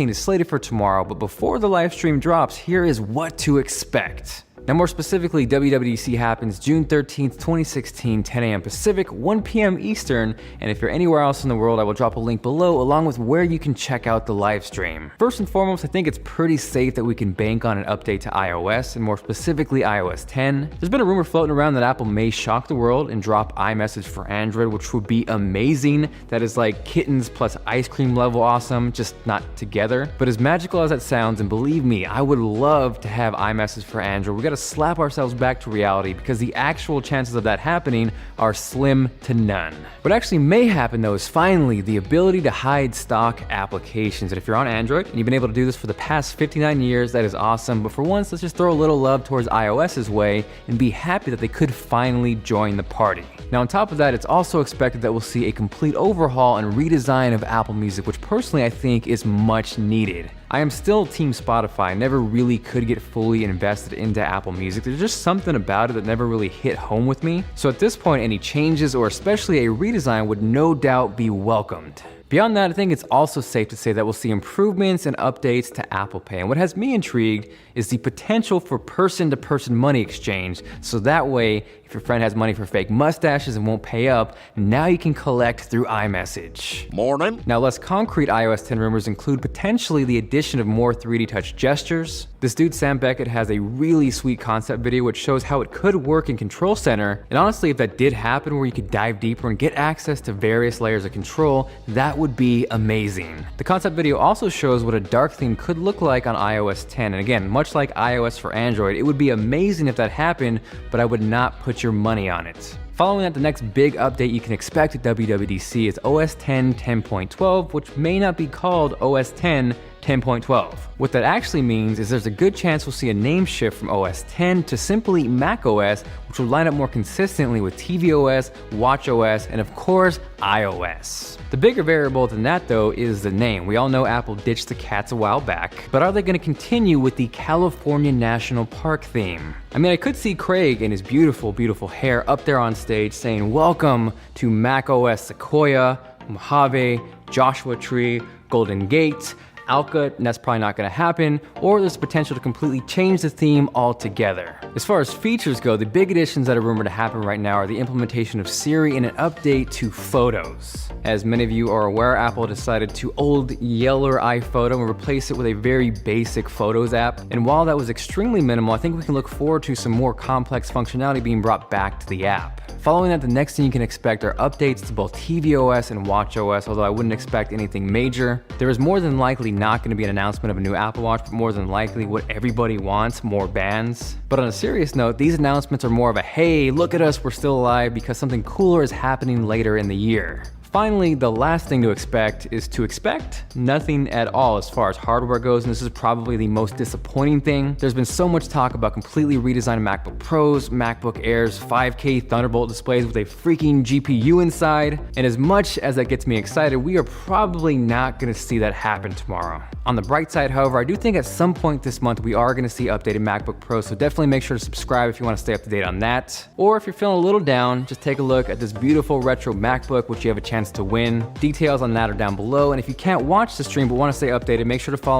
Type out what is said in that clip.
is slated for tomorrow, but before the live stream drops, here is what to expect. Now, more specifically, WWDC happens June 13th, 2016, 10 a.m. Pacific, 1 p.m. Eastern, and if you're anywhere else in the world, I will drop a link below along with where you can check out the live stream. First and foremost, I think it's pretty safe that we can bank on an update to iOS, and more specifically iOS 10. There's been a rumor floating around that Apple may shock the world and drop iMessage for Android, which would be amazing. That is like kittens plus ice cream level awesome, just not together. But as magical as that sounds, and believe me, I would love to have iMessage for Android, we gotta slap ourselves back to reality because the actual chances of that happening are slim to none. What actually may happen though is finally the ability to hide stock applications. And if you're on Android and you've been able to do this for the past 59 years, that is awesome. But for once, let's just throw a little love towards iOS's way and be happy that they could finally join the party. Now on top of that, it's also expected that we'll see a complete overhaul and redesign of Apple Music, which personally I think is much needed. I am still Team Spotify. I never really could get fully invested into Apple Music. There's just something about it that never really hit home with me. So at this point, any changes or especially a redesign would no doubt be welcomed. Beyond that, I think it's also safe to say that we'll see improvements and updates to Apple Pay. And what has me intrigued is the potential for person-to-person money exchange. So that way, if your friend has money for fake mustaches and won't pay up, now you can collect through iMessage. Morning. Now, less concrete iOS 10 rumors include potentially the addition of more 3D touch gestures. This dude, Sam Beckett, has a really sweet concept video which shows how it could work in Control Center. And honestly, if that did happen where you could dive deeper and get access to various layers of control, that would be amazing. The concept video also shows what a dark theme could look like on iOS 10. And again, much like iOS for Android, it would be amazing if that happened, but I would not put your money on it. Following that, the next big update you can expect at WWDC is OS X 10.12, which may not be called OS X 10.12. What that actually means is there's a good chance we'll see a name shift from OS X to simply macOS, which will line up more consistently with tvOS, watchOS, and of course, iOS. The bigger variable than that though is the name. We all know Apple ditched the cats a while back, but are they going to continue with the California National Park theme? I mean, I could see Craig in his beautiful, beautiful hair up there on stage saying, "Welcome to macOS Sequoia, Mojave, Joshua Tree, Golden Gate, Alka," and that's probably not going to happen, or there's potential to completely change the theme altogether. As far as features go, the big additions that are rumored to happen right now are the implementation of Siri and an update to Photos. As many of you are aware, Apple decided to old yeller iPhoto and replace it with a very basic Photos app. And while that was extremely minimal, I think we can look forward to some more complex functionality being brought back to the app. Following that, the next thing you can expect are updates to both tvOS and watchOS, although I wouldn't expect anything major. There is more than likely not going to be an announcement of a new Apple Watch, but more than likely what everybody wants, more bands. But on a serious note, these announcements are more of a, hey, look at us, we're still alive, because something cooler is happening later in the year. Finally, the last thing to expect is to expect nothing at all as far as hardware goes, and this is probably the most disappointing thing. There's been so much talk about completely redesigning MacBook Pros, MacBook Airs, 5K Thunderbolt displays with a freaking GPU inside, and as much as that gets me excited, we are probably not going to see that happen tomorrow. On the bright side, however, I do think at some point this month we are going to see updated MacBook Pros, so definitely make sure to subscribe if you want to stay up to date on that. Or if you're feeling a little down, just take a look at this beautiful retro MacBook, which you have a chance to win. Details on that are down below, and if you can't watch the stream but want to stay updated, make sure to follow